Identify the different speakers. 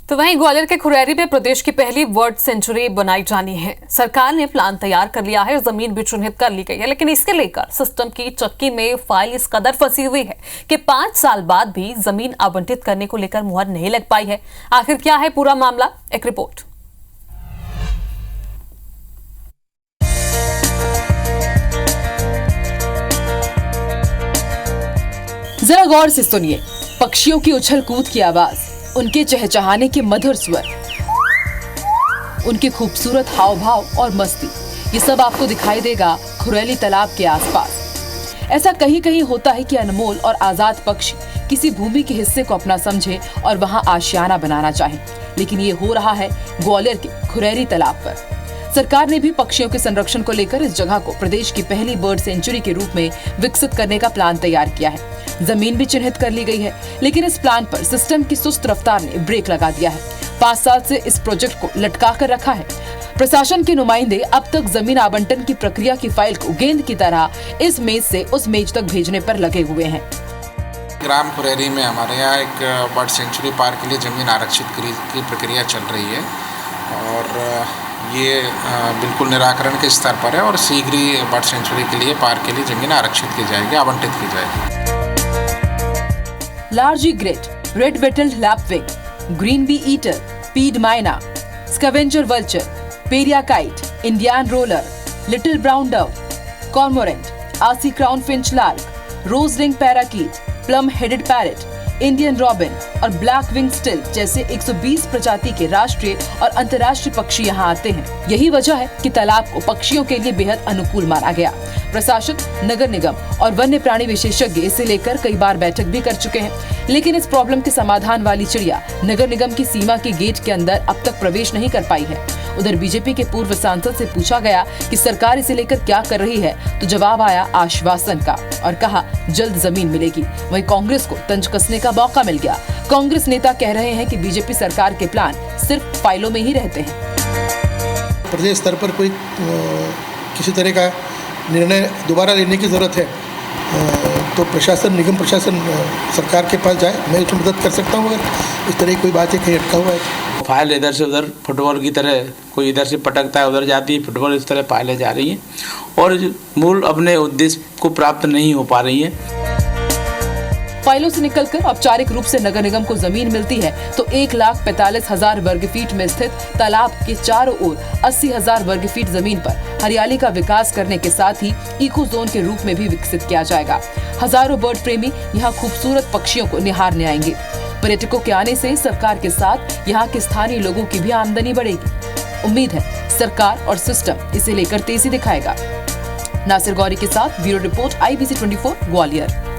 Speaker 1: तो वहीं ग्वालियर के खुरैरी में प्रदेश की पहली बर्ड सेंचुरी बनाई जानी है। सरकार ने प्लान तैयार कर लिया है, जमीन भी चिन्हित कर ली गई है, लेकिन इसके लेकर सिस्टम की चक्की में फाइल इस कदर फंसी हुई है कि 5 साल बाद भी जमीन आवंटित करने को लेकर मुहर नहीं लग पाई है। आखिर क्या है पूरा मामला, एक रिपोर्ट।
Speaker 2: जरा गौर से सुनिए, पक्षियों की उछल कूद की आवाज, उनके चहचहाने के मधुर स्वर, उनके खूबसूरत हाव भाव और मस्ती, ये सब आपको दिखाई देगा खुरैली तालाब के आसपास। ऐसा कहीं कहीं होता है कि अनमोल और आजाद पक्षी किसी भूमि के हिस्से को अपना समझे और वहां आशियाना बनाना चाहे, लेकिन ये हो रहा है ग्वालियर के खुरैरी तालाब पर। सरकार ने भी पक्षियों के संरक्षण को लेकर इस जगह को प्रदेश की पहली बर्ड सेंचुरी के रूप में विकसित करने का प्लान तैयार किया है। जमीन भी चिन्हित कर ली गई है, लेकिन इस प्लान पर सिस्टम की सुस्त रफ्तार ने ब्रेक लगा दिया है। 5 साल से इस प्रोजेक्ट को लटका कर रखा है। प्रशासन के नुमाइंदे अब तक जमीन आवंटन की प्रक्रिया की फाइल को गेंद की तरह इस मेज से उस मेज तक भेजने पर लगे हुए हैं।
Speaker 3: ग्राम खुरैरी में हमारे यहाँ एक बर्ड सेंचुरी पार्क के लिए जमीन आरक्षित की प्रक्रिया चल रही है और ये बिल्कुल निराकरण के स्तर पर है और शीघ्र ही बर्ड सेंचुरी के लिए पार्क के लिए जमीन आरक्षित की जाएगी, आवंटित की जाएगी।
Speaker 2: Large great, red wattled lapwing, green bee eater, pied myna, scavenger vulture, pariah kite, Indian roller, little brown dove, cormorant, ashy crown finch lark, rose ring parakeet, plum headed parrot, Indian robin और black wing stilt जैसे 120 प्रजाति के राष्ट्रीय और अंतर्राष्ट्रीय पक्षी यहाँ आते हैं। यही वजह है कि तालाब को पक्षियों के लिए बेहद अनुकूल माना गया। प्रशासन, नगर निगम और वन्य प्राणी विशेषज्ञ इसे लेकर कई बार बैठक भी कर चुके हैं, लेकिन इस प्रॉब्लम के समाधान वाली चिड़िया नगर निगम की सीमा के गेट के अंदर अब तक प्रवेश नहीं कर पाई है। उधर बीजेपी के पूर्व सांसद से पूछा गया कि सरकार इसे लेकर क्या कर रही है, तो जवाब आया आश्वासन का और कहा जल्द जमीन मिलेगी। वहीं कांग्रेस को तंज कसने का मौका मिल गया। कांग्रेस नेता कह रहे हैं कि बीजेपी सरकार के प्लान सिर्फ फाइलों में ही रहते हैं।
Speaker 4: प्रदेश स्तर पर कोई किसी तरह का निर्णय दोबारा लेने की जरूरत है तो प्रशासन, निगम प्रशासन सरकार के पास जाए। मैं उसमें मदद कर सकता हूँ अगर इस तरह की कोई बात है कहीं अटका हुआ है।
Speaker 5: फाइल इधर से उधर फुटबॉल की तरह कोई इधर से पटकता है उधर जाती है, फुटबॉल इस तरह फाइलें जा रही हैं और मूल अपने उद्देश्य को प्राप्त नहीं हो पा रही हैं।
Speaker 2: फाइलों से निकलकर औपचारिक रूप से नगर निगम को जमीन मिलती है तो 1,45,000 वर्ग फीट में स्थित तालाब के चारों ओर 80,000 वर्ग फीट जमीन पर हरियाली का विकास करने के साथ ही इको जोन के रूप में भी विकसित किया जाएगा। हजारों बर्ड प्रेमी यहाँ खूबसूरत पक्षियों को निहारने आएंगे। पर्यटकों के आने से सरकार के साथ यहाँ के स्थानीय लोगों की भी आमदनी बढ़ेगी। उम्मीद है सरकार और सिस्टम इसे लेकर तेजी दिखाएगा। नासिर गौरी के साथ ब्यूरो रिपोर्ट IBC 24 ग्वालियर।